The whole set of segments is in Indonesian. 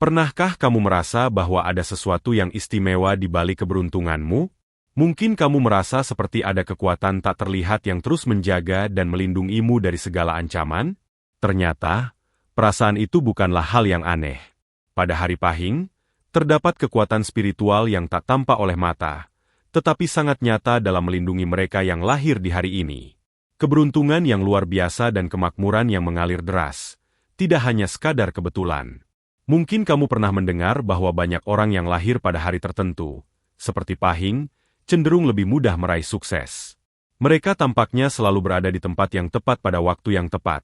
Pernahkah kamu merasa bahwa ada sesuatu yang istimewa di balik keberuntunganmu? Mungkin kamu merasa seperti ada kekuatan tak terlihat yang terus menjaga dan melindungimu dari segala ancaman? Ternyata, perasaan itu bukanlah hal yang aneh. Pada hari Pahing, terdapat kekuatan spiritual yang tak tampak oleh mata, tetapi sangat nyata dalam melindungi mereka yang lahir di hari ini. Keberuntungan yang luar biasa dan kemakmuran yang mengalir deras, tidak hanya sekadar kebetulan. Mungkin kamu pernah mendengar bahwa banyak orang yang lahir pada hari tertentu, seperti Pahing, cenderung lebih mudah meraih sukses. Mereka tampaknya selalu berada di tempat yang tepat pada waktu yang tepat,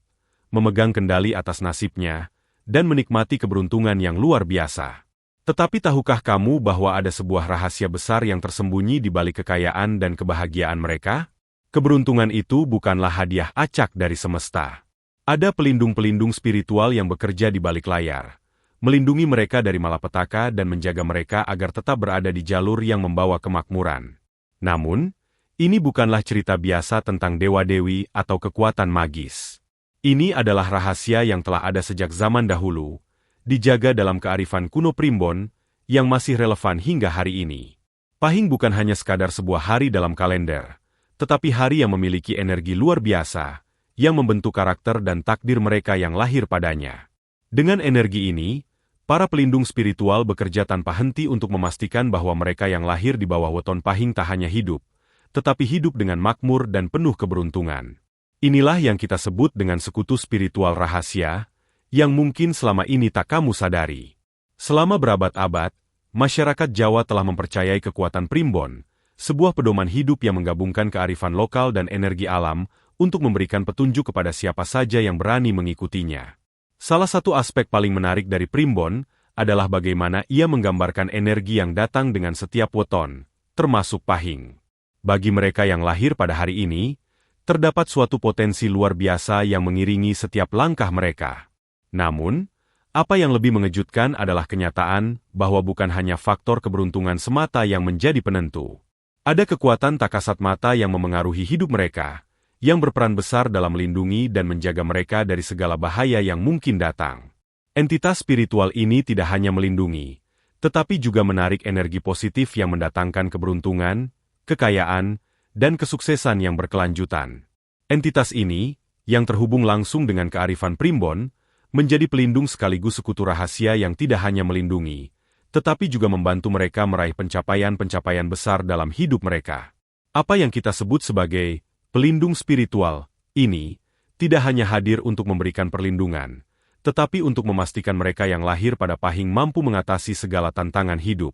memegang kendali atas nasibnya, dan menikmati keberuntungan yang luar biasa. Tetapi tahukah kamu bahwa ada sebuah rahasia besar yang tersembunyi di balik kekayaan dan kebahagiaan mereka? Keberuntungan itu bukanlah hadiah acak dari semesta. Ada pelindung-pelindung spiritual yang bekerja di balik layar, melindungi mereka dari malapetaka dan menjaga mereka agar tetap berada di jalur yang membawa kemakmuran. Namun, ini bukanlah cerita biasa tentang dewa-dewi atau kekuatan magis. Ini adalah rahasia yang telah ada sejak zaman dahulu, dijaga dalam kearifan kuno Primbon, yang masih relevan hingga hari ini. Pahing bukan hanya sekadar sebuah hari dalam kalender, tetapi hari yang memiliki energi luar biasa, yang membentuk karakter dan takdir mereka yang lahir padanya. Dengan energi ini, para pelindung spiritual bekerja tanpa henti untuk memastikan bahwa mereka yang lahir di bawah weton Pahing tak hanya hidup, tetapi hidup dengan makmur dan penuh keberuntungan. Inilah yang kita sebut dengan sekutu spiritual rahasia, yang mungkin selama ini tak kamu sadari. Selama berabad-abad, masyarakat Jawa telah mempercayai kekuatan Primbon, sebuah pedoman hidup yang menggabungkan kearifan lokal dan energi alam untuk memberikan petunjuk kepada siapa saja yang berani mengikutinya. Salah satu aspek paling menarik dari Primbon adalah bagaimana ia menggambarkan energi yang datang dengan setiap weton, termasuk Pahing. Bagi mereka yang lahir pada hari ini, terdapat suatu potensi luar biasa yang mengiringi setiap langkah mereka. Namun, apa yang lebih mengejutkan adalah kenyataan bahwa bukan hanya faktor keberuntungan semata yang menjadi penentu. Ada kekuatan tak kasat mata yang memengaruhi hidup mereka, yang berperan besar dalam melindungi dan menjaga mereka dari segala bahaya yang mungkin datang. Entitas spiritual ini tidak hanya melindungi, tetapi juga menarik energi positif yang mendatangkan keberuntungan, kekayaan, dan kesuksesan yang berkelanjutan. Entitas ini, yang terhubung langsung dengan kearifan Primbon, menjadi pelindung sekaligus sekutu rahasia yang tidak hanya melindungi, tetapi juga membantu mereka meraih pencapaian-pencapaian besar dalam hidup mereka. Apa yang kita sebut sebagai pelindung spiritual ini tidak hanya hadir untuk memberikan perlindungan, tetapi untuk memastikan mereka yang lahir pada Pahing mampu mengatasi segala tantangan hidup.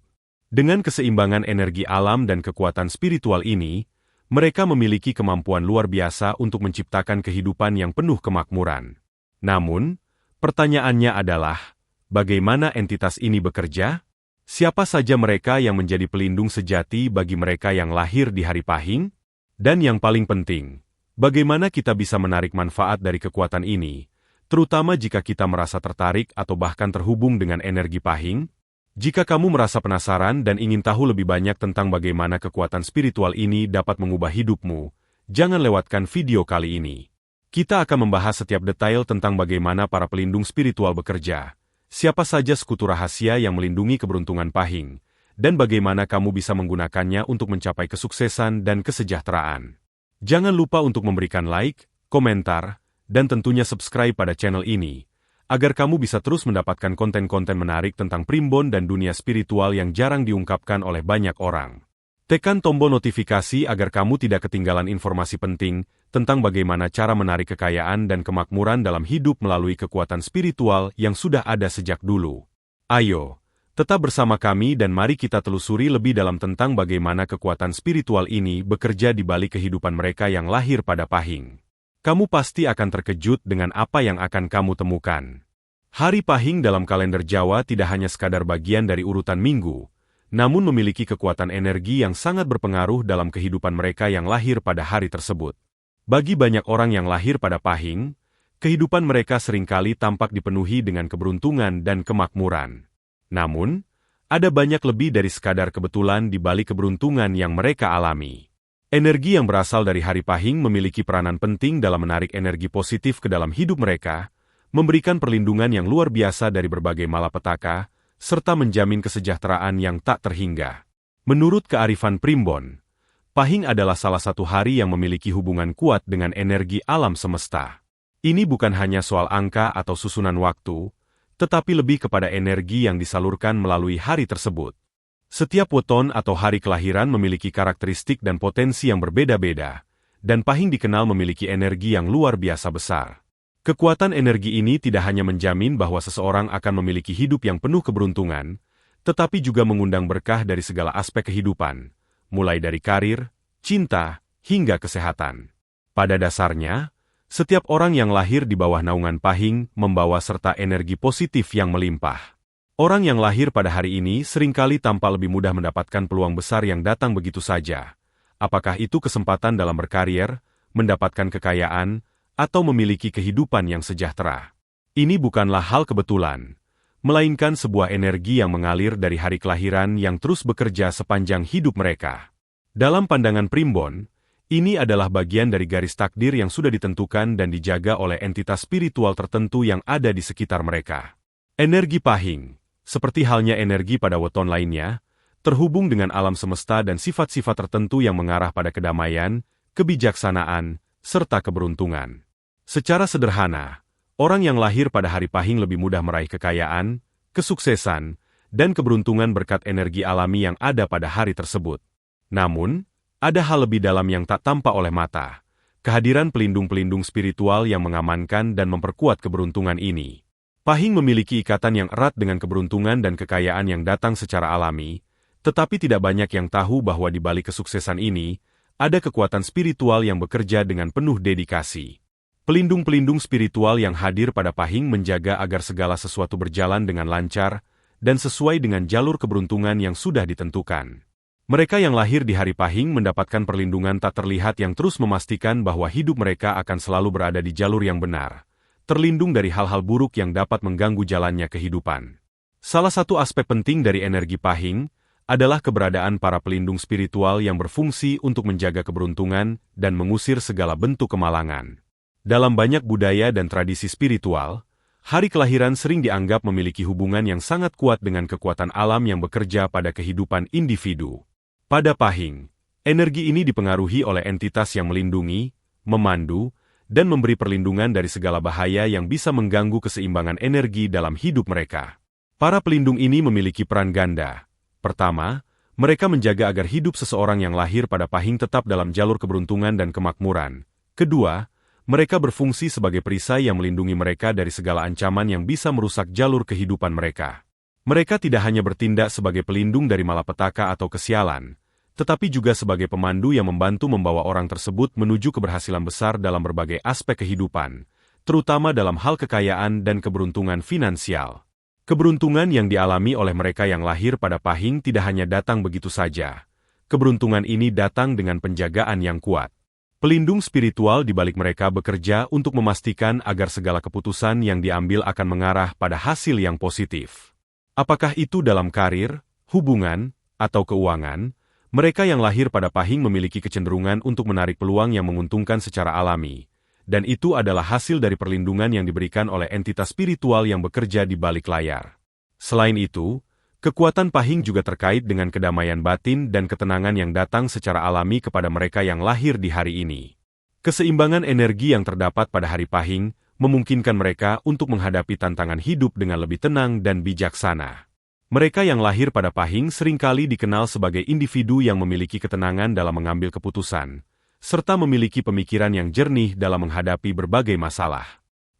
Dengan keseimbangan energi alam dan kekuatan spiritual ini, mereka memiliki kemampuan luar biasa untuk menciptakan kehidupan yang penuh kemakmuran. Namun, pertanyaannya adalah, bagaimana entitas ini bekerja? Siapa saja mereka yang menjadi pelindung sejati bagi mereka yang lahir di hari Pahing? Dan yang paling penting, bagaimana kita bisa menarik manfaat dari kekuatan ini, terutama jika kita merasa tertarik atau bahkan terhubung dengan energi Pahing? Jika kamu merasa penasaran dan ingin tahu lebih banyak tentang bagaimana kekuatan spiritual ini dapat mengubah hidupmu, jangan lewatkan video kali ini. Kita akan membahas setiap detail tentang bagaimana para pelindung spiritual bekerja, siapa saja sekutu rahasia yang melindungi keberuntungan Pahing, dan bagaimana kamu bisa menggunakannya untuk mencapai kesuksesan dan kesejahteraan. Jangan lupa untuk memberikan like, komentar, dan tentunya subscribe pada channel ini, agar kamu bisa terus mendapatkan konten-konten menarik tentang Primbon dan dunia spiritual yang jarang diungkapkan oleh banyak orang. Tekan tombol notifikasi agar kamu tidak ketinggalan informasi penting tentang bagaimana cara menarik kekayaan dan kemakmuran dalam hidup melalui kekuatan spiritual yang sudah ada sejak dulu. Ayo, tetap bersama kami dan mari kita telusuri lebih dalam tentang bagaimana kekuatan spiritual ini bekerja di balik kehidupan mereka yang lahir pada Pahing. Kamu pasti akan terkejut dengan apa yang akan kamu temukan. Hari Pahing dalam kalender Jawa tidak hanya sekadar bagian dari urutan minggu, namun memiliki kekuatan energi yang sangat berpengaruh dalam kehidupan mereka yang lahir pada hari tersebut. Bagi banyak orang yang lahir pada Pahing, kehidupan mereka seringkali tampak dipenuhi dengan keberuntungan dan kemakmuran. Namun, ada banyak lebih dari sekadar kebetulan di balik keberuntungan yang mereka alami. Energi yang berasal dari hari Pahing memiliki peranan penting dalam menarik energi positif ke dalam hidup mereka, memberikan perlindungan yang luar biasa dari berbagai malapetaka, serta menjamin kesejahteraan yang tak terhingga. Menurut kearifan Primbon, Pahing adalah salah satu hari yang memiliki hubungan kuat dengan energi alam semesta. Ini bukan hanya soal angka atau susunan waktu, tetapi lebih kepada energi yang disalurkan melalui hari tersebut. Setiap weton atau hari kelahiran memiliki karakteristik dan potensi yang berbeda-beda, dan Pahing dikenal memiliki energi yang luar biasa besar. Kekuatan energi ini tidak hanya menjamin bahwa seseorang akan memiliki hidup yang penuh keberuntungan, tetapi juga mengundang berkah dari segala aspek kehidupan, mulai dari karir, cinta, hingga kesehatan. Pada dasarnya, setiap orang yang lahir di bawah naungan Pahing membawa serta energi positif yang melimpah. Orang yang lahir pada hari ini seringkali tampak lebih mudah mendapatkan peluang besar yang datang begitu saja. Apakah itu kesempatan dalam berkarier, mendapatkan kekayaan, atau memiliki kehidupan yang sejahtera? Ini bukanlah hal kebetulan, melainkan sebuah energi yang mengalir dari hari kelahiran yang terus bekerja sepanjang hidup mereka. Dalam pandangan Primbon, ini adalah bagian dari garis takdir yang sudah ditentukan dan dijaga oleh entitas spiritual tertentu yang ada di sekitar mereka. Energi Pahing, seperti halnya energi pada weton lainnya, terhubung dengan alam semesta dan sifat-sifat tertentu yang mengarah pada kedamaian, kebijaksanaan, serta keberuntungan. Secara sederhana, orang yang lahir pada hari Pahing lebih mudah meraih kekayaan, kesuksesan, dan keberuntungan berkat energi alami yang ada pada hari tersebut. Namun, ada hal lebih dalam yang tak tampak oleh mata, kehadiran pelindung-pelindung spiritual yang mengamankan dan memperkuat keberuntungan ini. Pahing memiliki ikatan yang erat dengan keberuntungan dan kekayaan yang datang secara alami, tetapi tidak banyak yang tahu bahwa di balik kesuksesan ini, ada kekuatan spiritual yang bekerja dengan penuh dedikasi. Pelindung-pelindung spiritual yang hadir pada Pahing menjaga agar segala sesuatu berjalan dengan lancar dan sesuai dengan jalur keberuntungan yang sudah ditentukan. Mereka yang lahir di hari Pahing mendapatkan perlindungan tak terlihat yang terus memastikan bahwa hidup mereka akan selalu berada di jalur yang benar, terlindung dari hal-hal buruk yang dapat mengganggu jalannya kehidupan. Salah satu aspek penting dari energi Pahing adalah keberadaan para pelindung spiritual yang berfungsi untuk menjaga keberuntungan dan mengusir segala bentuk kemalangan. Dalam banyak budaya dan tradisi spiritual, hari kelahiran sering dianggap memiliki hubungan yang sangat kuat dengan kekuatan alam yang bekerja pada kehidupan individu. Pada Pahing, energi ini dipengaruhi oleh entitas yang melindungi, memandu, dan memberi perlindungan dari segala bahaya yang bisa mengganggu keseimbangan energi dalam hidup mereka. Para pelindung ini memiliki peran ganda. Pertama, mereka menjaga agar hidup seseorang yang lahir pada Pahing tetap dalam jalur keberuntungan dan kemakmuran. Kedua, mereka berfungsi sebagai perisai yang melindungi mereka dari segala ancaman yang bisa merusak jalur kehidupan mereka. Mereka tidak hanya bertindak sebagai pelindung dari malapetaka atau kesialan, tetapi juga sebagai pemandu yang membantu membawa orang tersebut menuju keberhasilan besar dalam berbagai aspek kehidupan, terutama dalam hal kekayaan dan keberuntungan finansial. Keberuntungan yang dialami oleh mereka yang lahir pada Pahing tidak hanya datang begitu saja. Keberuntungan ini datang dengan penjagaan yang kuat. Pelindung spiritual di balik mereka bekerja untuk memastikan agar segala keputusan yang diambil akan mengarah pada hasil yang positif. Apakah itu dalam karir, hubungan, atau keuangan, mereka yang lahir pada Pahing memiliki kecenderungan untuk menarik peluang yang menguntungkan secara alami, dan itu adalah hasil dari perlindungan yang diberikan oleh entitas spiritual yang bekerja di balik layar. Selain itu, kekuatan Pahing juga terkait dengan kedamaian batin dan ketenangan yang datang secara alami kepada mereka yang lahir di hari ini. Keseimbangan energi yang terdapat pada hari Pahing memungkinkan mereka untuk menghadapi tantangan hidup dengan lebih tenang dan bijaksana. Mereka yang lahir pada Pahing seringkali dikenal sebagai individu yang memiliki ketenangan dalam mengambil keputusan, serta memiliki pemikiran yang jernih dalam menghadapi berbagai masalah.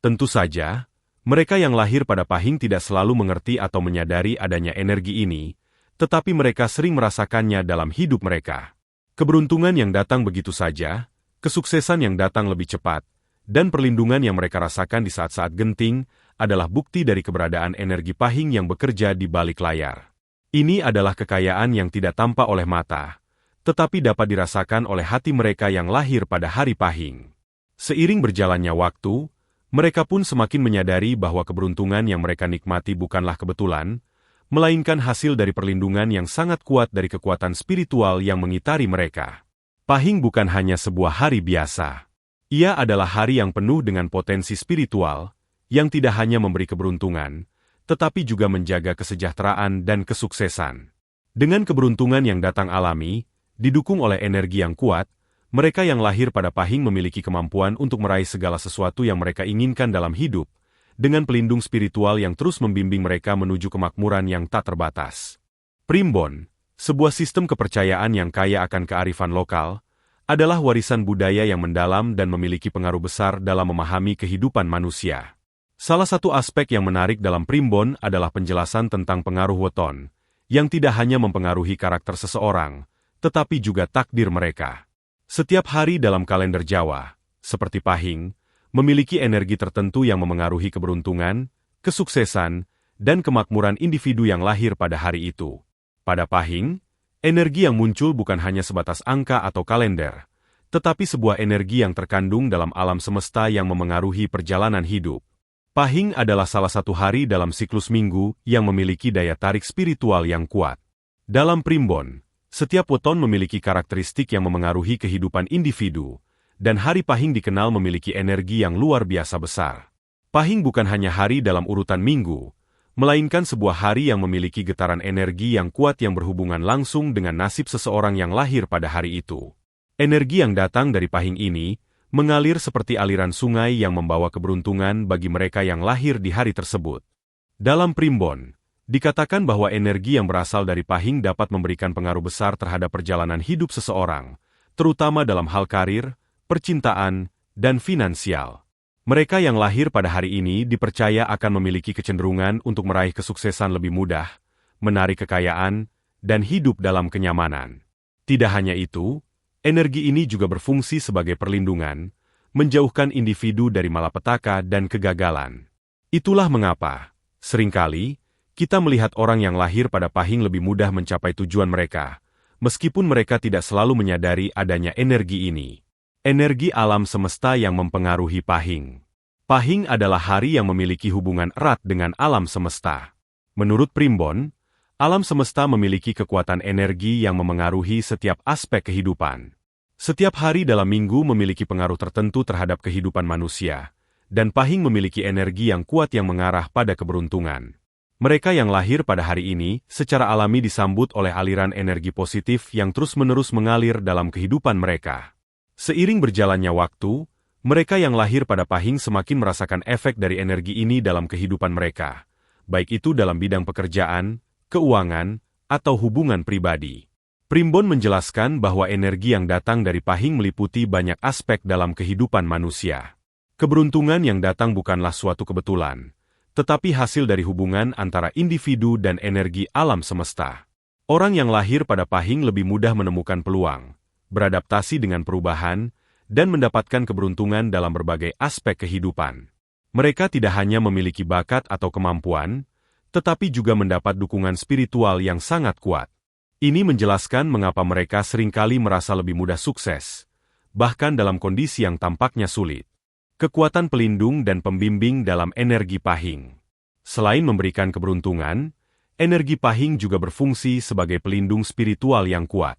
Tentu saja, mereka yang lahir pada Pahing tidak selalu mengerti atau menyadari adanya energi ini, tetapi mereka sering merasakannya dalam hidup mereka. Keberuntungan yang datang begitu saja, kesuksesan yang datang lebih cepat, dan perlindungan yang mereka rasakan di saat-saat genting adalah bukti dari keberadaan energi Pahing yang bekerja di balik layar. Ini adalah kekayaan yang tidak tampak oleh mata, tetapi dapat dirasakan oleh hati mereka yang lahir pada hari Pahing. Seiring berjalannya waktu, mereka pun semakin menyadari bahwa keberuntungan yang mereka nikmati bukanlah kebetulan, melainkan hasil dari perlindungan yang sangat kuat dari kekuatan spiritual yang mengitari mereka. Pahing bukan hanya sebuah hari biasa. Ia adalah hari yang penuh dengan potensi spiritual, yang tidak hanya memberi keberuntungan, tetapi juga menjaga kesejahteraan dan kesuksesan. Dengan keberuntungan yang datang alami, didukung oleh energi yang kuat, mereka yang lahir pada Pahing memiliki kemampuan untuk meraih segala sesuatu yang mereka inginkan dalam hidup, dengan pelindung spiritual yang terus membimbing mereka menuju kemakmuran yang tak terbatas. Primbon, sebuah sistem kepercayaan yang kaya akan kearifan lokal, adalah warisan budaya yang mendalam dan memiliki pengaruh besar dalam memahami kehidupan manusia. Salah satu aspek yang menarik dalam Primbon adalah penjelasan tentang pengaruh weton, yang tidak hanya mempengaruhi karakter seseorang, tetapi juga takdir mereka. Setiap hari dalam kalender Jawa, seperti Pahing, memiliki energi tertentu yang memengaruhi keberuntungan, kesuksesan, dan kemakmuran individu yang lahir pada hari itu. Pada Pahing, energi yang muncul bukan hanya sebatas angka atau kalender, tetapi sebuah energi yang terkandung dalam alam semesta yang memengaruhi perjalanan hidup. Pahing adalah salah satu hari dalam siklus minggu yang memiliki daya tarik spiritual yang kuat. Dalam Primbon, setiap weton memiliki karakteristik yang memengaruhi kehidupan individu, dan hari Pahing dikenal memiliki energi yang luar biasa besar. Pahing bukan hanya hari dalam urutan minggu, melainkan sebuah hari yang memiliki getaran energi yang kuat yang berhubungan langsung dengan nasib seseorang yang lahir pada hari itu. Energi yang datang dari Pahing ini mengalir seperti aliran sungai yang membawa keberuntungan bagi mereka yang lahir di hari tersebut. Dalam Primbon, dikatakan bahwa energi yang berasal dari Pahing dapat memberikan pengaruh besar terhadap perjalanan hidup seseorang, terutama dalam hal karir, percintaan, dan finansial. Mereka yang lahir pada hari ini dipercaya akan memiliki kecenderungan untuk meraih kesuksesan lebih mudah, menarik kekayaan, dan hidup dalam kenyamanan. Tidak hanya itu, energi ini juga berfungsi sebagai perlindungan, menjauhkan individu dari malapetaka dan kegagalan. Itulah mengapa, seringkali, kita melihat orang yang lahir pada Pahing lebih mudah mencapai tujuan mereka, meskipun mereka tidak selalu menyadari adanya energi ini. Energi alam semesta yang mempengaruhi Pahing. Pahing adalah hari yang memiliki hubungan erat dengan alam semesta. Menurut Primbon, alam semesta memiliki kekuatan energi yang memengaruhi setiap aspek kehidupan. Setiap hari dalam minggu memiliki pengaruh tertentu terhadap kehidupan manusia, dan Pahing memiliki energi yang kuat yang mengarah pada keberuntungan. Mereka yang lahir pada hari ini secara alami disambut oleh aliran energi positif yang terus-menerus mengalir dalam kehidupan mereka. Seiring berjalannya waktu, mereka yang lahir pada Pahing semakin merasakan efek dari energi ini dalam kehidupan mereka, baik itu dalam bidang pekerjaan, keuangan, atau hubungan pribadi. Primbon menjelaskan bahwa energi yang datang dari Pahing meliputi banyak aspek dalam kehidupan manusia. Keberuntungan yang datang bukanlah suatu kebetulan, tetapi hasil dari hubungan antara individu dan energi alam semesta. Orang yang lahir pada Pahing lebih mudah menemukan peluang, beradaptasi dengan perubahan, dan mendapatkan keberuntungan dalam berbagai aspek kehidupan. Mereka tidak hanya memiliki bakat atau kemampuan, tetapi juga mendapat dukungan spiritual yang sangat kuat. Ini menjelaskan mengapa mereka seringkali merasa lebih mudah sukses, bahkan dalam kondisi yang tampaknya sulit. Kekuatan pelindung dan pembimbing dalam energi Pahing. Selain memberikan keberuntungan, energi Pahing juga berfungsi sebagai pelindung spiritual yang kuat.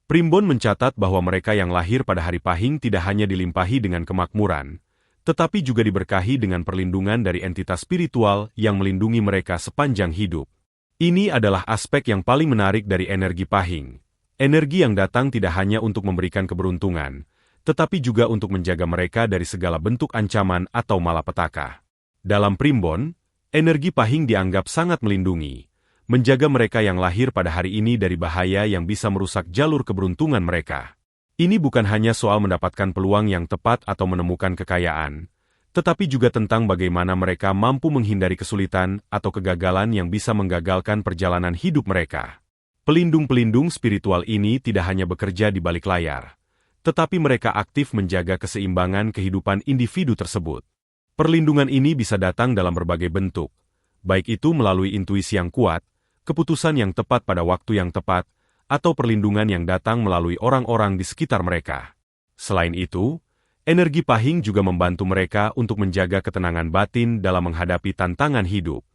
Primbon mencatat bahwa mereka yang lahir pada hari Pahing tidak hanya dilimpahi dengan kemakmuran, tetapi juga diberkahi dengan perlindungan dari entitas spiritual yang melindungi mereka sepanjang hidup. Ini adalah aspek yang paling menarik dari energi Pahing. Energi yang datang tidak hanya untuk memberikan keberuntungan, tetapi juga untuk menjaga mereka dari segala bentuk ancaman atau malapetaka. Dalam Primbon, energi Pahing dianggap sangat melindungi, menjaga mereka yang lahir pada hari ini dari bahaya yang bisa merusak jalur keberuntungan mereka. Ini bukan hanya soal mendapatkan peluang yang tepat atau menemukan kekayaan, tetapi juga tentang bagaimana mereka mampu menghindari kesulitan atau kegagalan yang bisa menggagalkan perjalanan hidup mereka. Pelindung-pelindung spiritual ini tidak hanya bekerja di balik layar, tetapi mereka aktif menjaga keseimbangan kehidupan individu tersebut. Perlindungan ini bisa datang dalam berbagai bentuk, baik itu melalui intuisi yang kuat, keputusan yang tepat pada waktu yang tepat, atau perlindungan yang datang melalui orang-orang di sekitar mereka. Selain itu, energi Pahing juga membantu mereka untuk menjaga ketenangan batin dalam menghadapi tantangan hidup.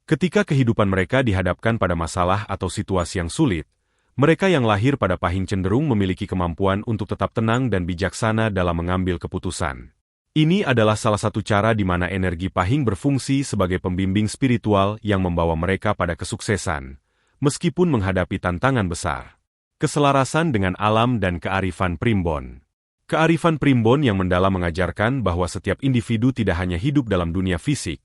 Ketika kehidupan mereka dihadapkan pada masalah atau situasi yang sulit, mereka yang lahir pada Pahing cenderung memiliki kemampuan untuk tetap tenang dan bijaksana dalam mengambil keputusan. Ini adalah salah satu cara di mana energi Pahing berfungsi sebagai pembimbing spiritual yang membawa mereka pada kesuksesan, meskipun menghadapi tantangan besar. Keselarasan dengan alam dan kearifan primbon. Kearifan primbon yang mendalam mengajarkan bahwa setiap individu tidak hanya hidup dalam dunia fisik,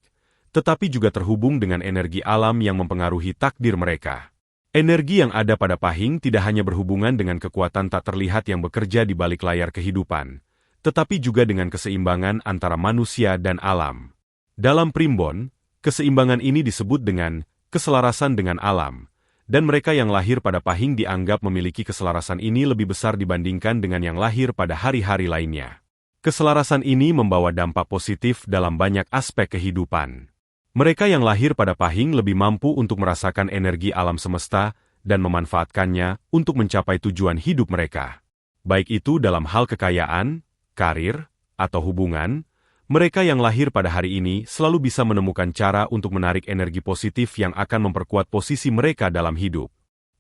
tetapi juga terhubung dengan energi alam yang mempengaruhi takdir mereka. Energi yang ada pada Pahing tidak hanya berhubungan dengan kekuatan tak terlihat yang bekerja di balik layar kehidupan, tetapi juga dengan keseimbangan antara manusia dan alam. Dalam primbon, keseimbangan ini disebut dengan keselarasan dengan alam, dan mereka yang lahir pada Pahing dianggap memiliki keselarasan ini lebih besar dibandingkan dengan yang lahir pada hari-hari lainnya. Keselarasan ini membawa dampak positif dalam banyak aspek kehidupan. Mereka yang lahir pada Pahing lebih mampu untuk merasakan energi alam semesta dan memanfaatkannya untuk mencapai tujuan hidup mereka. Baik itu dalam hal kekayaan, karir, atau hubungan, mereka yang lahir pada hari ini selalu bisa menemukan cara untuk menarik energi positif yang akan memperkuat posisi mereka dalam hidup.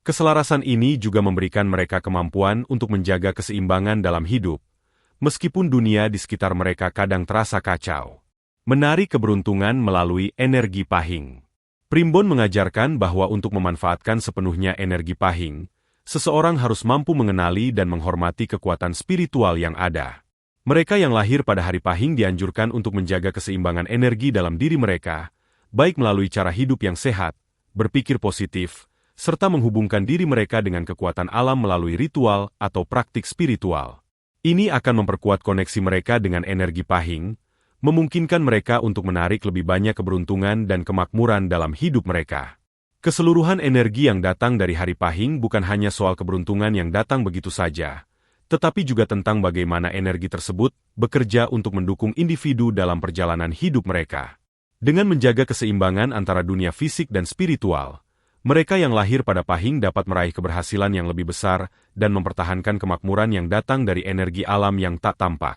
Keselarasan ini juga memberikan mereka kemampuan untuk menjaga keseimbangan dalam hidup, meskipun dunia di sekitar mereka kadang terasa kacau. Menarik keberuntungan melalui energi Pahing. Primbon mengajarkan bahwa untuk memanfaatkan sepenuhnya energi Pahing, seseorang harus mampu mengenali dan menghormati kekuatan spiritual yang ada. Mereka yang lahir pada hari Pahing dianjurkan untuk menjaga keseimbangan energi dalam diri mereka, baik melalui cara hidup yang sehat, berpikir positif, serta menghubungkan diri mereka dengan kekuatan alam melalui ritual atau praktik spiritual. Ini akan memperkuat koneksi mereka dengan energi Pahing, memungkinkan mereka untuk menarik lebih banyak keberuntungan dan kemakmuran dalam hidup mereka. Keseluruhan energi yang datang dari hari Pahing bukan hanya soal keberuntungan yang datang begitu saja, tetapi juga tentang bagaimana energi tersebut bekerja untuk mendukung individu dalam perjalanan hidup mereka. Dengan menjaga keseimbangan antara dunia fisik dan spiritual, mereka yang lahir pada Pahing dapat meraih keberhasilan yang lebih besar dan mempertahankan kemakmuran yang datang dari energi alam yang tak tampak.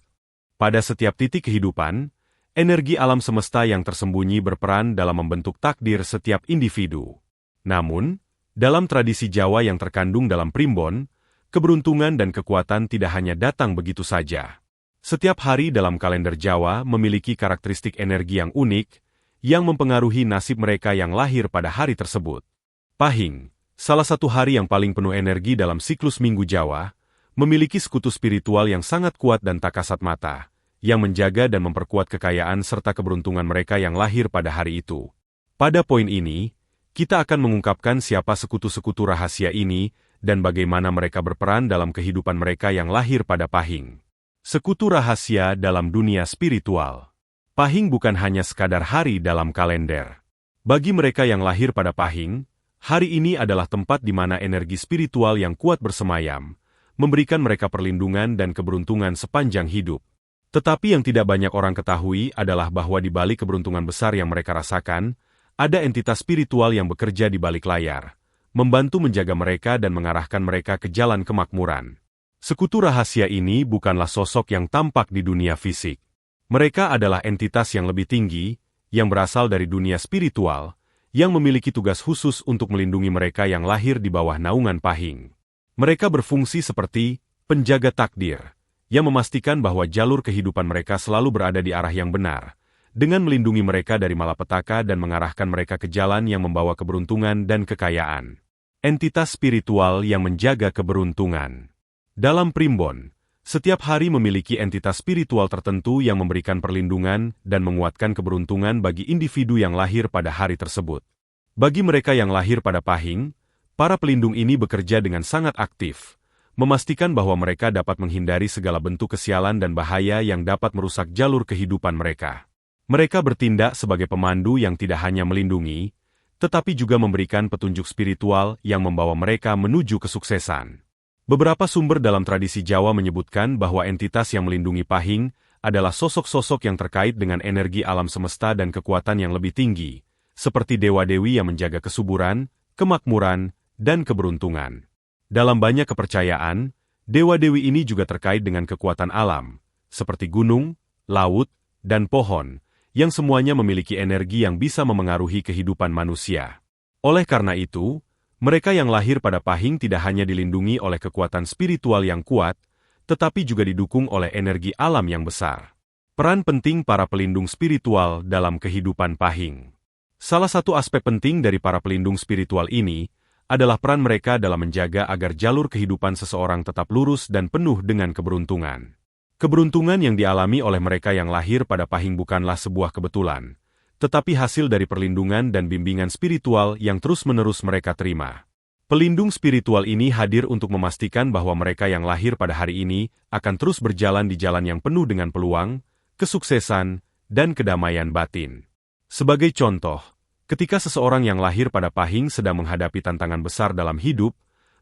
Pada setiap titik kehidupan, energi alam semesta yang tersembunyi berperan dalam membentuk takdir setiap individu. Namun, dalam tradisi Jawa yang terkandung dalam primbon, keberuntungan dan kekuatan tidak hanya datang begitu saja. Setiap hari dalam kalender Jawa memiliki karakteristik energi yang unik, yang mempengaruhi nasib mereka yang lahir pada hari tersebut. Pahing, salah satu hari yang paling penuh energi dalam siklus Minggu Jawa, memiliki sekutu spiritual yang sangat kuat dan tak kasat mata, yang menjaga dan memperkuat kekayaan serta keberuntungan mereka yang lahir pada hari itu. Pada poin ini, kita akan mengungkapkan siapa sekutu-sekutu rahasia ini, dan bagaimana mereka berperan dalam kehidupan mereka yang lahir pada Pahing. Sekutu rahasia dalam dunia spiritual. Pahing bukan hanya sekadar hari dalam kalender. Bagi mereka yang lahir pada Pahing, hari ini adalah tempat di mana energi spiritual yang kuat bersemayam, memberikan mereka perlindungan dan keberuntungan sepanjang hidup. Tetapi yang tidak banyak orang ketahui adalah bahwa di balik keberuntungan besar yang mereka rasakan, ada entitas spiritual yang bekerja di balik layar, membantu menjaga mereka dan mengarahkan mereka ke jalan kemakmuran. Sekutu rahasia ini bukanlah sosok yang tampak di dunia fisik. Mereka adalah entitas yang lebih tinggi, yang berasal dari dunia spiritual, yang memiliki tugas khusus untuk melindungi mereka yang lahir di bawah naungan Pahing. Mereka berfungsi seperti penjaga takdir, yang memastikan bahwa jalur kehidupan mereka selalu berada di arah yang benar, dengan melindungi mereka dari malapetaka dan mengarahkan mereka ke jalan yang membawa keberuntungan dan kekayaan. Entitas spiritual yang menjaga keberuntungan. Dalam primbon, setiap hari memiliki entitas spiritual tertentu yang memberikan perlindungan dan menguatkan keberuntungan bagi individu yang lahir pada hari tersebut. Bagi mereka yang lahir pada Pahing, para pelindung ini bekerja dengan sangat aktif, memastikan bahwa mereka dapat menghindari segala bentuk kesialan dan bahaya yang dapat merusak jalur kehidupan mereka. Mereka bertindak sebagai pemandu yang tidak hanya melindungi, tetapi juga memberikan petunjuk spiritual yang membawa mereka menuju kesuksesan. Beberapa sumber dalam tradisi Jawa menyebutkan bahwa entitas yang melindungi Pahing adalah sosok-sosok yang terkait dengan energi alam semesta dan kekuatan yang lebih tinggi, seperti dewa-dewi yang menjaga kesuburan, kemakmuran, dan keberuntungan. Dalam banyak kepercayaan, dewa-dewi ini juga terkait dengan kekuatan alam, seperti gunung, laut, dan pohon, yang semuanya memiliki energi yang bisa memengaruhi kehidupan manusia. Oleh karena itu, mereka yang lahir pada Pahing tidak hanya dilindungi oleh kekuatan spiritual yang kuat, tetapi juga didukung oleh energi alam yang besar. Peran penting para pelindung spiritual dalam kehidupan Pahing. Salah satu aspek penting dari para pelindung spiritual ini adalah peran mereka dalam menjaga agar jalur kehidupan seseorang tetap lurus dan penuh dengan keberuntungan. Keberuntungan yang dialami oleh mereka yang lahir pada Pahing bukanlah sebuah kebetulan, tetapi hasil dari perlindungan dan bimbingan spiritual yang terus-menerus mereka terima. Pelindung spiritual ini hadir untuk memastikan bahwa mereka yang lahir pada hari ini akan terus berjalan di jalan yang penuh dengan peluang, kesuksesan, dan kedamaian batin. Sebagai contoh, ketika seseorang yang lahir pada Pahing sedang menghadapi tantangan besar dalam hidup,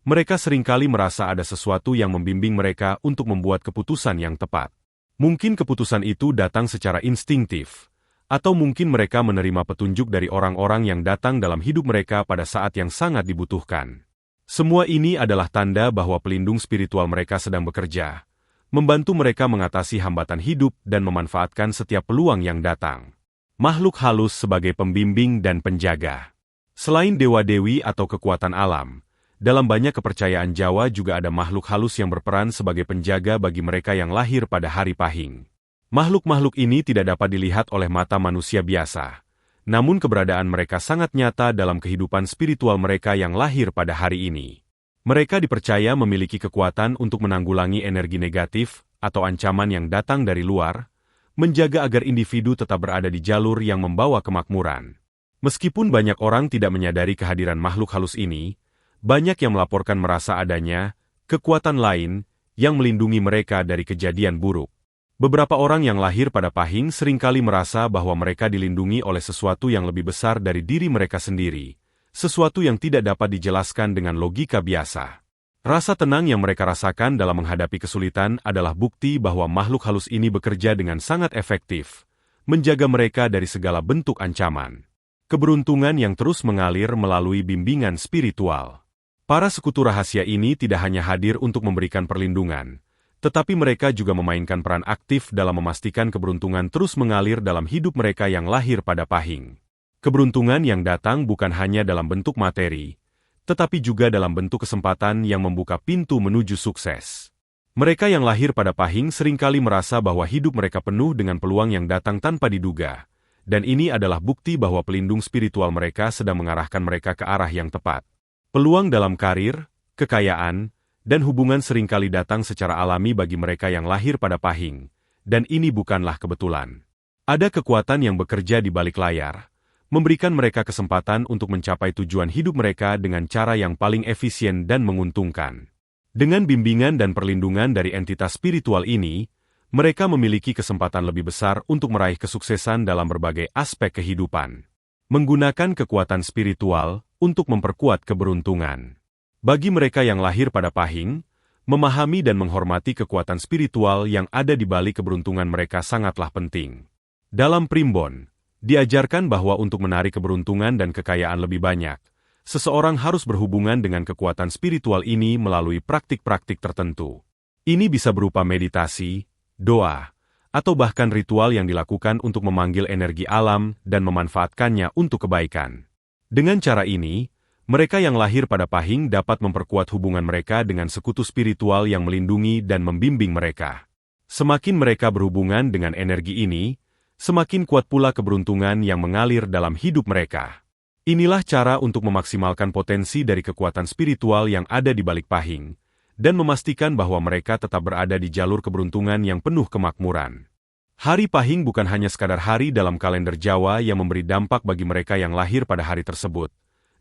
mereka seringkali merasa ada sesuatu yang membimbing mereka untuk membuat keputusan yang tepat. Mungkin keputusan itu datang secara instingtif, atau mungkin mereka menerima petunjuk dari orang-orang yang datang dalam hidup mereka pada saat yang sangat dibutuhkan. Semua ini adalah tanda bahwa pelindung spiritual mereka sedang bekerja, membantu mereka mengatasi hambatan hidup dan memanfaatkan setiap peluang yang datang. Makhluk halus sebagai pembimbing dan penjaga. Selain dewa-dewi atau kekuatan alam, dalam banyak kepercayaan Jawa juga ada makhluk halus yang berperan sebagai penjaga bagi mereka yang lahir pada hari Pahing. Makhluk-makhluk ini tidak dapat dilihat oleh mata manusia biasa, namun keberadaan mereka sangat nyata dalam kehidupan spiritual mereka yang lahir pada hari ini. Mereka dipercaya memiliki kekuatan untuk menanggulangi energi negatif atau ancaman yang datang dari luar, menjaga agar individu tetap berada di jalur yang membawa kemakmuran. Meskipun banyak orang tidak menyadari kehadiran makhluk halus ini, banyak yang melaporkan merasa adanya kekuatan lain yang melindungi mereka dari kejadian buruk. Beberapa orang yang lahir pada Pahing seringkali merasa bahwa mereka dilindungi oleh sesuatu yang lebih besar dari diri mereka sendiri, sesuatu yang tidak dapat dijelaskan dengan logika biasa. Rasa tenang yang mereka rasakan dalam menghadapi kesulitan adalah bukti bahwa makhluk halus ini bekerja dengan sangat efektif, menjaga mereka dari segala bentuk ancaman. Keberuntungan yang terus mengalir melalui bimbingan spiritual. Para sekutu rahasia ini tidak hanya hadir untuk memberikan perlindungan, tetapi mereka juga memainkan peran aktif dalam memastikan keberuntungan terus mengalir dalam hidup mereka yang lahir pada Pahing. Keberuntungan yang datang bukan hanya dalam bentuk materi, tetapi juga dalam bentuk kesempatan yang membuka pintu menuju sukses. Mereka yang lahir pada Pahing seringkali merasa bahwa hidup mereka penuh dengan peluang yang datang tanpa diduga, dan ini adalah bukti bahwa pelindung spiritual mereka sedang mengarahkan mereka ke arah yang tepat. Peluang dalam karir, kekayaan, dan hubungan seringkali datang secara alami bagi mereka yang lahir pada Pahing, dan ini bukanlah kebetulan. Ada kekuatan yang bekerja di balik layar, memberikan mereka kesempatan untuk mencapai tujuan hidup mereka dengan cara yang paling efisien dan menguntungkan. Dengan bimbingan dan perlindungan dari entitas spiritual ini, mereka memiliki kesempatan lebih besar untuk meraih kesuksesan dalam berbagai aspek kehidupan. Menggunakan kekuatan spiritual untuk memperkuat keberuntungan. Bagi mereka yang lahir pada Pahing, memahami dan menghormati kekuatan spiritual yang ada di balik keberuntungan mereka sangatlah penting. Dalam Primbon, diajarkan bahwa untuk menarik keberuntungan dan kekayaan lebih banyak, seseorang harus berhubungan dengan kekuatan spiritual ini melalui praktik-praktik tertentu. Ini bisa berupa meditasi, doa, atau bahkan ritual yang dilakukan untuk memanggil energi alam dan memanfaatkannya untuk kebaikan. Dengan cara ini, mereka yang lahir pada Pahing dapat memperkuat hubungan mereka dengan sekutu spiritual yang melindungi dan membimbing mereka. Semakin mereka berhubungan dengan energi ini, semakin kuat pula keberuntungan yang mengalir dalam hidup mereka. Inilah cara untuk memaksimalkan potensi dari kekuatan spiritual yang ada di balik Pahing, dan memastikan bahwa mereka tetap berada di jalur keberuntungan yang penuh kemakmuran. Hari Pahing bukan hanya sekadar hari dalam kalender Jawa yang memberi dampak bagi mereka yang lahir pada hari tersebut,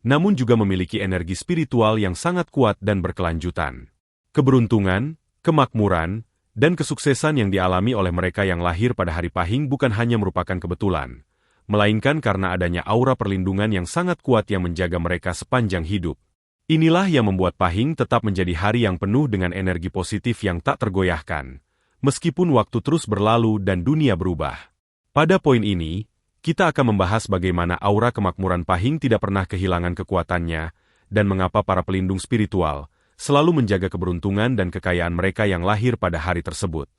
namun juga memiliki energi spiritual yang sangat kuat dan berkelanjutan. Keberuntungan, kemakmuran, dan kesuksesan yang dialami oleh mereka yang lahir pada hari Pahing bukan hanya merupakan kebetulan, melainkan karena adanya aura perlindungan yang sangat kuat yang menjaga mereka sepanjang hidup. Inilah yang membuat Pahing tetap menjadi hari yang penuh dengan energi positif yang tak tergoyahkan, meskipun waktu terus berlalu dan dunia berubah. Pada poin ini, kita akan membahas bagaimana aura kemakmuran Pahing tidak pernah kehilangan kekuatannya, dan mengapa para pelindung spiritual selalu menjaga keberuntungan dan kekayaan mereka yang lahir pada hari tersebut.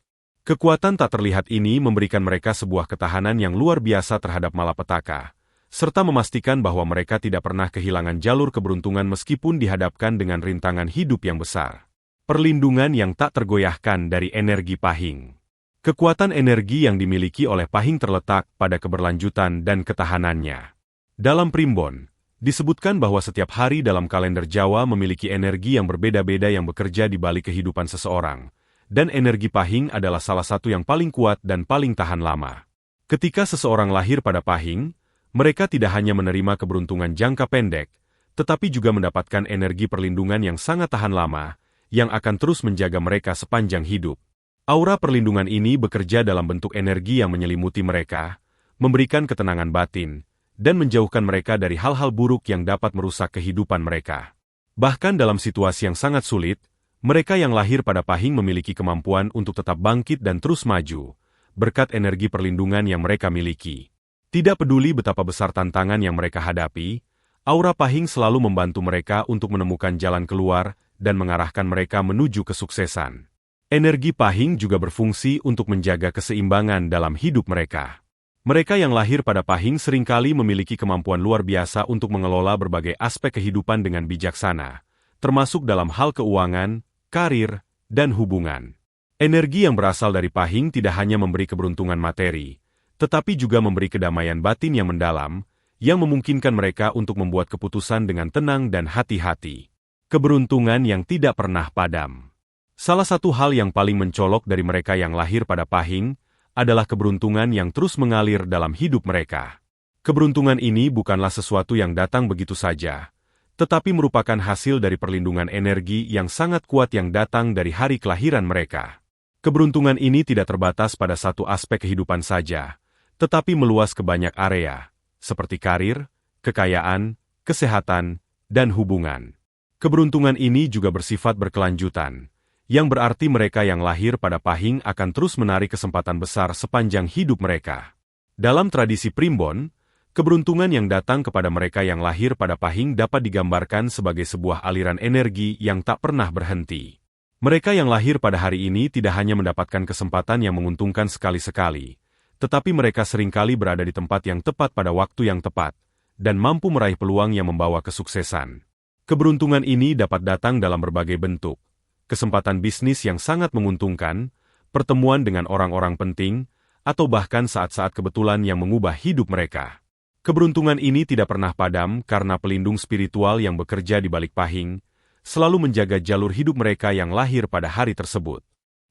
Kekuatan tak terlihat ini memberikan mereka sebuah ketahanan yang luar biasa terhadap malapetaka, serta memastikan bahwa mereka tidak pernah kehilangan jalur keberuntungan meskipun dihadapkan dengan rintangan hidup yang besar. Perlindungan yang tak tergoyahkan dari energi Pahing. Kekuatan energi yang dimiliki oleh Pahing terletak pada keberlanjutan dan ketahanannya. Dalam Primbon, disebutkan bahwa setiap hari dalam kalender Jawa memiliki energi yang berbeda-beda yang bekerja di balik kehidupan seseorang, dan energi Pahing adalah salah satu yang paling kuat dan paling tahan lama. Ketika seseorang lahir pada Pahing, mereka tidak hanya menerima keberuntungan jangka pendek, tetapi juga mendapatkan energi perlindungan yang sangat tahan lama, yang akan terus menjaga mereka sepanjang hidup. Aura perlindungan ini bekerja dalam bentuk energi yang menyelimuti mereka, memberikan ketenangan batin, dan menjauhkan mereka dari hal-hal buruk yang dapat merusak kehidupan mereka. Bahkan dalam situasi yang sangat sulit, mereka yang lahir pada Pahing memiliki kemampuan untuk tetap bangkit dan terus maju, berkat energi perlindungan yang mereka miliki. Tidak peduli betapa besar tantangan yang mereka hadapi, aura Pahing selalu membantu mereka untuk menemukan jalan keluar dan mengarahkan mereka menuju kesuksesan. Energi Pahing juga berfungsi untuk menjaga keseimbangan dalam hidup mereka. Mereka yang lahir pada Pahing seringkali memiliki kemampuan luar biasa untuk mengelola berbagai aspek kehidupan dengan bijaksana, termasuk dalam hal keuangan, karir, dan hubungan. Energi yang berasal dari Pahing tidak hanya memberi keberuntungan materi, tetapi juga memberi kedamaian batin yang mendalam, yang memungkinkan mereka untuk membuat keputusan dengan tenang dan hati-hati. Keberuntungan yang tidak pernah padam. Salah satu hal yang paling mencolok dari mereka yang lahir pada Pahing adalah keberuntungan yang terus mengalir dalam hidup mereka. Keberuntungan ini bukanlah sesuatu yang datang begitu saja, tetapi merupakan hasil dari perlindungan energi yang sangat kuat yang datang dari hari kelahiran mereka. Keberuntungan ini tidak terbatas pada satu aspek kehidupan saja, tetapi meluas ke banyak area, seperti karir, kekayaan, kesehatan, dan hubungan. Keberuntungan ini juga bersifat berkelanjutan, yang berarti mereka yang lahir pada Pahing akan terus menarik kesempatan besar sepanjang hidup mereka. Dalam tradisi Primbon, keberuntungan yang datang kepada mereka yang lahir pada Pahing dapat digambarkan sebagai sebuah aliran energi yang tak pernah berhenti. Mereka yang lahir pada hari ini tidak hanya mendapatkan kesempatan yang menguntungkan sekali-sekali, tetapi mereka seringkali berada di tempat yang tepat pada waktu yang tepat, dan mampu meraih peluang yang membawa kesuksesan. Keberuntungan ini dapat datang dalam berbagai bentuk. Kesempatan bisnis yang sangat menguntungkan, pertemuan dengan orang-orang penting, atau bahkan saat-saat kebetulan yang mengubah hidup mereka. Keberuntungan ini tidak pernah padam karena pelindung spiritual yang bekerja di balik Pahing, selalu menjaga jalur hidup mereka yang lahir pada hari tersebut.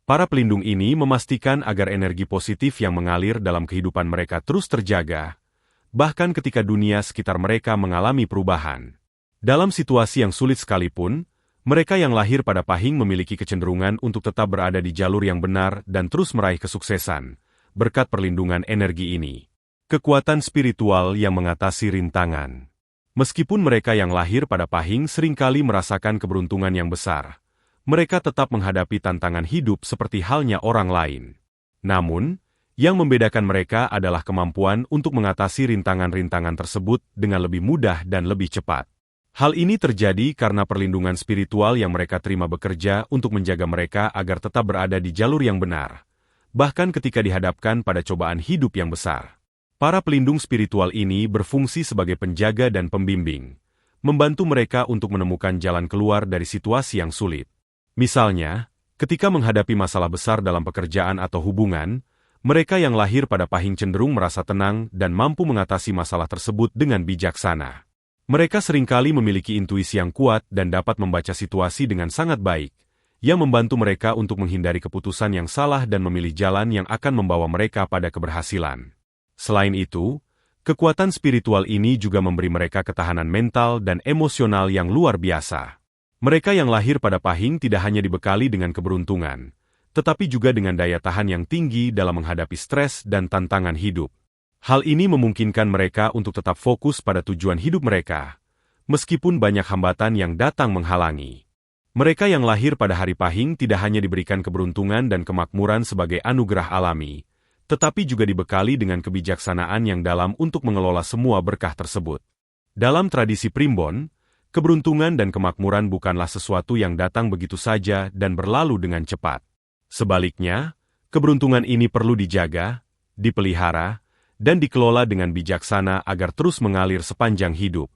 Para pelindung ini memastikan agar energi positif yang mengalir dalam kehidupan mereka terus terjaga, bahkan ketika dunia sekitar mereka mengalami perubahan. Dalam situasi yang sulit sekalipun, mereka yang lahir pada Pahing memiliki kecenderungan untuk tetap berada di jalur yang benar dan terus meraih kesuksesan, berkat perlindungan energi ini. Kekuatan spiritual yang mengatasi rintangan. Meskipun mereka yang lahir pada Pahing seringkali merasakan keberuntungan yang besar, mereka tetap menghadapi tantangan hidup seperti halnya orang lain. Namun, yang membedakan mereka adalah kemampuan untuk mengatasi rintangan-rintangan tersebut dengan lebih mudah dan lebih cepat. Hal ini terjadi karena perlindungan spiritual yang mereka terima bekerja untuk menjaga mereka agar tetap berada di jalur yang benar, bahkan ketika dihadapkan pada cobaan hidup yang besar. Para pelindung spiritual ini berfungsi sebagai penjaga dan pembimbing, membantu mereka untuk menemukan jalan keluar dari situasi yang sulit. Misalnya, ketika menghadapi masalah besar dalam pekerjaan atau hubungan, mereka yang lahir pada Pahing cenderung merasa tenang dan mampu mengatasi masalah tersebut dengan bijaksana. Mereka seringkali memiliki intuisi yang kuat dan dapat membaca situasi dengan sangat baik, yang membantu mereka untuk menghindari keputusan yang salah dan memilih jalan yang akan membawa mereka pada keberhasilan. Selain itu, kekuatan spiritual ini juga memberi mereka ketahanan mental dan emosional yang luar biasa. Mereka yang lahir pada Pahing tidak hanya dibekali dengan keberuntungan, tetapi juga dengan daya tahan yang tinggi dalam menghadapi stres dan tantangan hidup. Hal ini memungkinkan mereka untuk tetap fokus pada tujuan hidup mereka, meskipun banyak hambatan yang datang menghalangi. Mereka yang lahir pada hari Pahing tidak hanya diberikan keberuntungan dan kemakmuran sebagai anugerah alami, tetapi juga dibekali dengan kebijaksanaan yang dalam untuk mengelola semua berkah tersebut. Dalam tradisi Primbon, keberuntungan dan kemakmuran bukanlah sesuatu yang datang begitu saja dan berlalu dengan cepat. Sebaliknya, keberuntungan ini perlu dijaga, dipelihara, dan dikelola dengan bijaksana agar terus mengalir sepanjang hidup.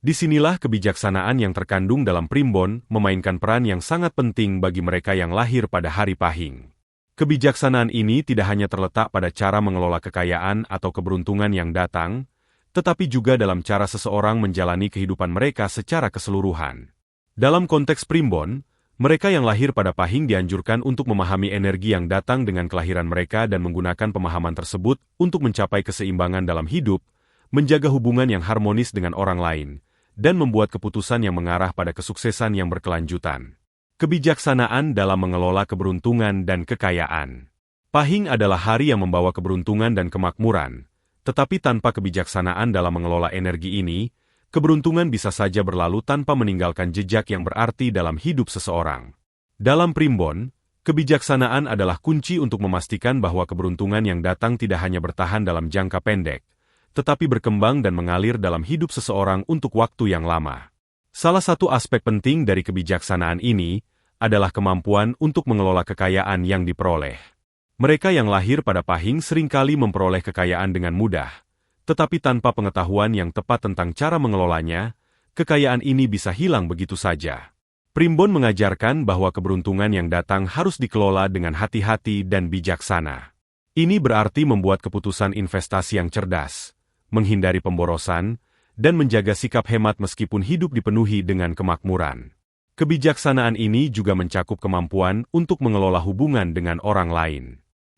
Disinilah kebijaksanaan yang terkandung dalam Primbon memainkan peran yang sangat penting bagi mereka yang lahir pada hari Pahing. Kebijaksanaan ini tidak hanya terletak pada cara mengelola kekayaan atau keberuntungan yang datang, tetapi juga dalam cara seseorang menjalani kehidupan mereka secara keseluruhan. Dalam konteks primbon, mereka yang lahir pada Pahing dianjurkan untuk memahami energi yang datang dengan kelahiran mereka dan menggunakan pemahaman tersebut untuk mencapai keseimbangan dalam hidup, menjaga hubungan yang harmonis dengan orang lain, dan membuat keputusan yang mengarah pada kesuksesan yang berkelanjutan. Kebijaksanaan dalam mengelola keberuntungan dan kekayaan. Pahing adalah hari yang membawa keberuntungan dan kemakmuran, tetapi tanpa kebijaksanaan dalam mengelola energi ini, keberuntungan bisa saja berlalu tanpa meninggalkan jejak yang berarti dalam hidup seseorang. Dalam primbon, kebijaksanaan adalah kunci untuk memastikan bahwa keberuntungan yang datang tidak hanya bertahan dalam jangka pendek, tetapi berkembang dan mengalir dalam hidup seseorang untuk waktu yang lama. Salah satu aspek penting dari kebijaksanaan ini adalah kemampuan untuk mengelola kekayaan yang diperoleh. Mereka yang lahir pada Pahing seringkali memperoleh kekayaan dengan mudah, tetapi tanpa pengetahuan yang tepat tentang cara mengelolanya, kekayaan ini bisa hilang begitu saja. Primbon mengajarkan bahwa keberuntungan yang datang harus dikelola dengan hati-hati dan bijaksana. Ini berarti membuat keputusan investasi yang cerdas, menghindari pemborosan, dan menjaga sikap hemat meskipun hidup dipenuhi dengan kemakmuran. Kebijaksanaan ini juga mencakup kemampuan untuk mengelola hubungan dengan orang lain.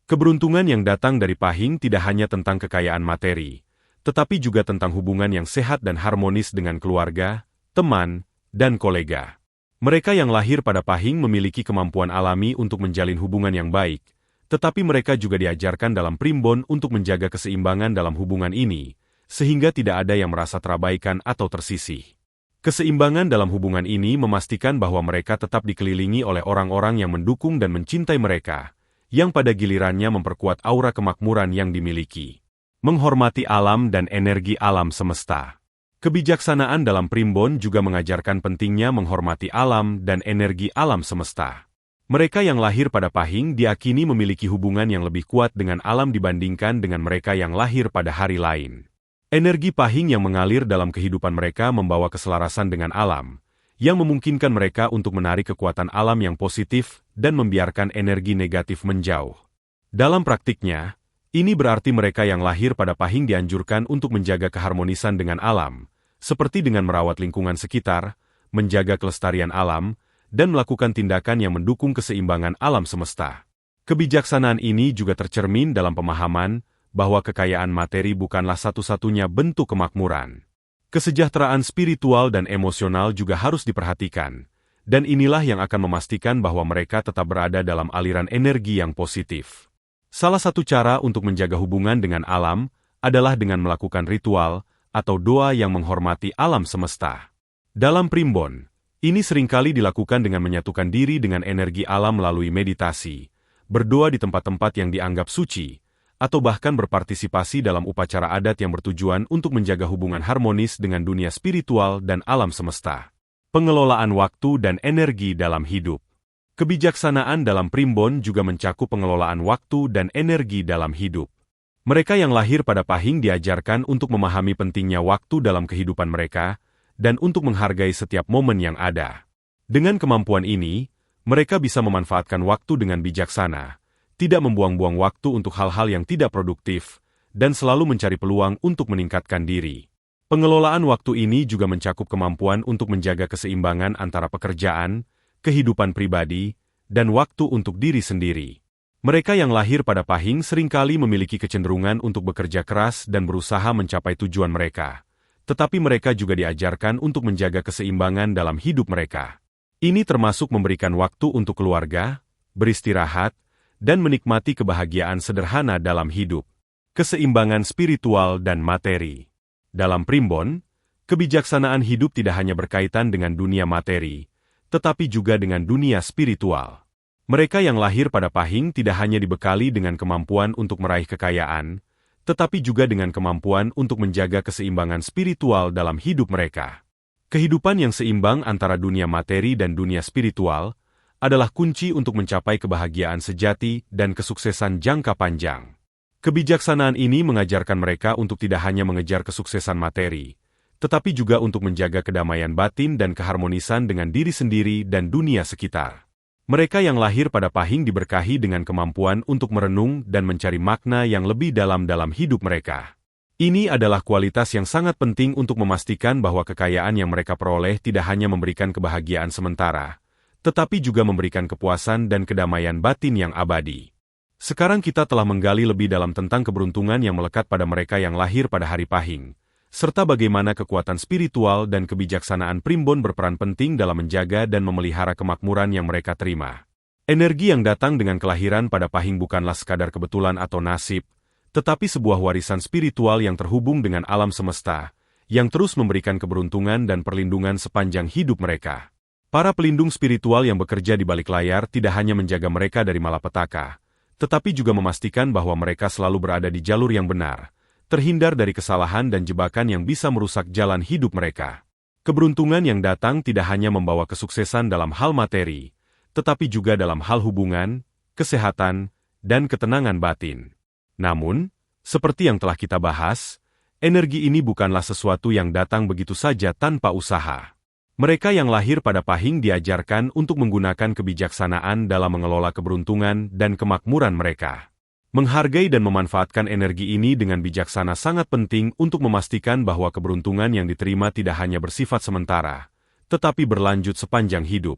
Keberuntungan yang datang dari Pahing tidak hanya tentang kekayaan materi, tetapi juga tentang hubungan yang sehat dan harmonis dengan keluarga, teman, dan kolega. Mereka yang lahir pada Pahing memiliki kemampuan alami untuk menjalin hubungan yang baik, tetapi mereka juga diajarkan dalam primbon untuk menjaga keseimbangan dalam hubungan ini, sehingga tidak ada yang merasa terabaikan atau tersisih. Keseimbangan dalam hubungan ini memastikan bahwa mereka tetap dikelilingi oleh orang-orang yang mendukung dan mencintai mereka, yang pada gilirannya memperkuat aura kemakmuran yang dimiliki. Menghormati alam dan energi alam semesta. Kebijaksanaan dalam primbon juga mengajarkan pentingnya menghormati alam dan energi alam semesta. Mereka yang lahir pada Pahing diakini memiliki hubungan yang lebih kuat dengan alam dibandingkan dengan mereka yang lahir pada hari lain. Energi Pahing yang mengalir dalam kehidupan mereka membawa keselarasan dengan alam, yang memungkinkan mereka untuk menarik kekuatan alam yang positif dan membiarkan energi negatif menjauh. Dalam praktiknya, ini berarti mereka yang lahir pada Pahing dianjurkan untuk menjaga keharmonisan dengan alam, seperti dengan merawat lingkungan sekitar, menjaga kelestarian alam, dan melakukan tindakan yang mendukung keseimbangan alam semesta. Kebijaksanaan ini juga tercermin dalam pemahaman bahwa kekayaan materi bukanlah satu-satunya bentuk kemakmuran. Kesejahteraan spiritual dan emosional juga harus diperhatikan, dan inilah yang akan memastikan bahwa mereka tetap berada dalam aliran energi yang positif. Salah satu cara untuk menjaga hubungan dengan alam adalah dengan melakukan ritual atau doa yang menghormati alam semesta. Dalam primbon, ini seringkali dilakukan dengan menyatukan diri dengan energi alam melalui meditasi, berdoa di tempat-tempat yang dianggap suci, atau bahkan berpartisipasi dalam upacara adat yang bertujuan untuk menjaga hubungan harmonis dengan dunia spiritual dan alam semesta. Pengelolaan waktu dan energi dalam hidup. Kebijaksanaan dalam primbon juga mencakup pengelolaan waktu dan energi dalam hidup. Mereka yang lahir pada Pahing diajarkan untuk memahami pentingnya waktu dalam kehidupan mereka, dan untuk menghargai setiap momen yang ada. Dengan kemampuan ini, mereka bisa memanfaatkan waktu dengan bijaksana, tidak membuang-buang waktu untuk hal-hal yang tidak produktif, dan selalu mencari peluang untuk meningkatkan diri. Pengelolaan waktu ini juga mencakup kemampuan untuk menjaga keseimbangan antara pekerjaan, kehidupan pribadi, dan waktu untuk diri sendiri. Mereka yang lahir pada Pahing seringkali memiliki kecenderungan untuk bekerja keras dan berusaha mencapai tujuan mereka, tetapi mereka juga diajarkan untuk menjaga keseimbangan dalam hidup mereka. Ini termasuk memberikan waktu untuk keluarga, beristirahat, dan menikmati kebahagiaan sederhana dalam hidup. Keseimbangan spiritual dan materi. Dalam primbon, kebijaksanaan hidup tidak hanya berkaitan dengan dunia materi, tetapi juga dengan dunia spiritual. Mereka yang lahir pada Pahing tidak hanya dibekali dengan kemampuan untuk meraih kekayaan, tetapi juga dengan kemampuan untuk menjaga keseimbangan spiritual dalam hidup mereka. Kehidupan yang seimbang antara dunia materi dan dunia spiritual adalah kunci untuk mencapai kebahagiaan sejati dan kesuksesan jangka panjang. Kebijaksanaan ini mengajarkan mereka untuk tidak hanya mengejar kesuksesan materi, tetapi juga untuk menjaga kedamaian batin dan keharmonisan dengan diri sendiri dan dunia sekitar. Mereka yang lahir pada Pahing diberkahi dengan kemampuan untuk merenung dan mencari makna yang lebih dalam dalam hidup mereka. Ini adalah kualitas yang sangat penting untuk memastikan bahwa kekayaan yang mereka peroleh tidak hanya memberikan kebahagiaan sementara, tetapi juga memberikan kepuasan dan kedamaian batin yang abadi. Sekarang kita telah menggali lebih dalam tentang keberuntungan yang melekat pada mereka yang lahir pada hari Pahing, serta bagaimana kekuatan spiritual dan kebijaksanaan primbon berperan penting dalam menjaga dan memelihara kemakmuran yang mereka terima. Energi yang datang dengan kelahiran pada Pahing bukanlah sekadar kebetulan atau nasib, tetapi sebuah warisan spiritual yang terhubung dengan alam semesta, yang terus memberikan keberuntungan dan perlindungan sepanjang hidup mereka. Para pelindung spiritual yang bekerja di balik layar tidak hanya menjaga mereka dari malapetaka, tetapi juga memastikan bahwa mereka selalu berada di jalur yang benar, terhindar dari kesalahan dan jebakan yang bisa merusak jalan hidup mereka. Keberuntungan yang datang tidak hanya membawa kesuksesan dalam hal materi, tetapi juga dalam hal hubungan, kesehatan, dan ketenangan batin. Namun, seperti yang telah kita bahas, energi ini bukanlah sesuatu yang datang begitu saja tanpa usaha. Mereka yang lahir pada Pahing diajarkan untuk menggunakan kebijaksanaan dalam mengelola keberuntungan dan kemakmuran mereka. Menghargai dan memanfaatkan energi ini dengan bijaksana sangat penting untuk memastikan bahwa keberuntungan yang diterima tidak hanya bersifat sementara, tetapi berlanjut sepanjang hidup.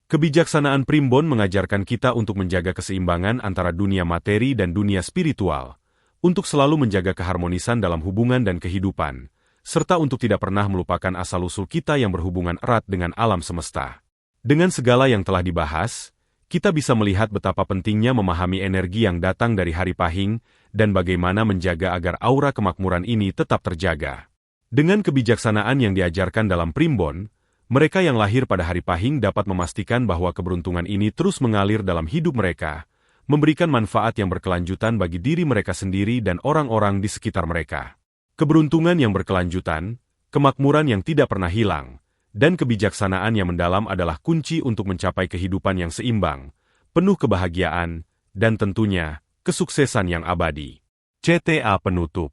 Kebijaksanaan primbon mengajarkan kita untuk menjaga keseimbangan antara dunia materi dan dunia spiritual, untuk selalu menjaga keharmonisan dalam hubungan dan kehidupan, serta untuk tidak pernah melupakan asal-usul kita yang berhubungan erat dengan alam semesta. Dengan segala yang telah dibahas, kita bisa melihat betapa pentingnya memahami energi yang datang dari hari Pahing dan bagaimana menjaga agar aura kemakmuran ini tetap terjaga. Dengan kebijaksanaan yang diajarkan dalam primbon, mereka yang lahir pada hari Pahing dapat memastikan bahwa keberuntungan ini terus mengalir dalam hidup mereka, memberikan manfaat yang berkelanjutan bagi diri mereka sendiri dan orang-orang di sekitar mereka. Keberuntungan yang berkelanjutan, kemakmuran yang tidak pernah hilang, dan kebijaksanaan yang mendalam adalah kunci untuk mencapai kehidupan yang seimbang, penuh kebahagiaan, dan tentunya, kesuksesan yang abadi. CTA penutup.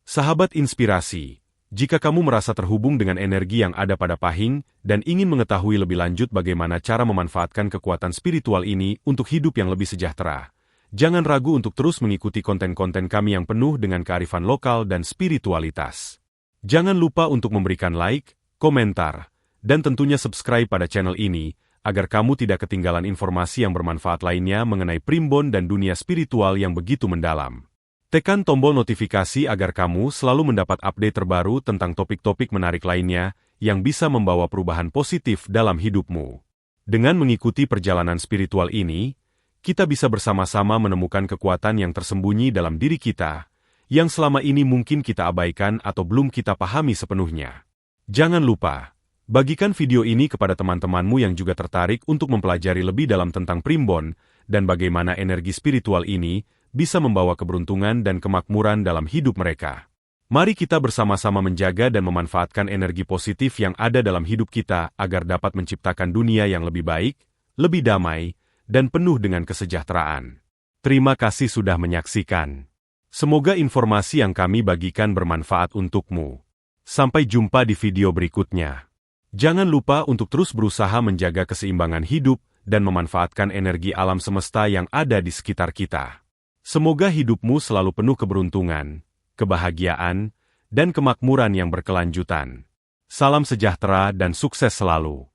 Sahabat inspirasi, jika kamu merasa terhubung dengan energi yang ada pada Pahing dan ingin mengetahui lebih lanjut bagaimana cara memanfaatkan kekuatan spiritual ini untuk hidup yang lebih sejahtera, jangan ragu untuk terus mengikuti konten-konten kami yang penuh dengan kearifan lokal dan spiritualitas. Jangan lupa untuk memberikan like, komentar, dan tentunya subscribe pada channel ini, agar kamu tidak ketinggalan informasi yang bermanfaat lainnya mengenai primbon dan dunia spiritual yang begitu mendalam. Tekan tombol notifikasi agar kamu selalu mendapat update terbaru tentang topik-topik menarik lainnya yang bisa membawa perubahan positif dalam hidupmu. Dengan mengikuti perjalanan spiritual ini, kita bisa bersama-sama menemukan kekuatan yang tersembunyi dalam diri kita, yang selama ini mungkin kita abaikan atau belum kita pahami sepenuhnya. Jangan lupa, bagikan video ini kepada teman-temanmu yang juga tertarik untuk mempelajari lebih dalam tentang primbon dan bagaimana energi spiritual ini bisa membawa keberuntungan dan kemakmuran dalam hidup mereka. Mari kita bersama-sama menjaga dan memanfaatkan energi positif yang ada dalam hidup kita agar dapat menciptakan dunia yang lebih baik, lebih damai, dan penuh dengan kesejahteraan. Terima kasih sudah menyaksikan. Semoga informasi yang kami bagikan bermanfaat untukmu. Sampai jumpa di video berikutnya. Jangan lupa untuk terus berusaha menjaga keseimbangan hidup dan memanfaatkan energi alam semesta yang ada di sekitar kita. Semoga hidupmu selalu penuh keberuntungan, kebahagiaan, dan kemakmuran yang berkelanjutan. Salam sejahtera dan sukses selalu.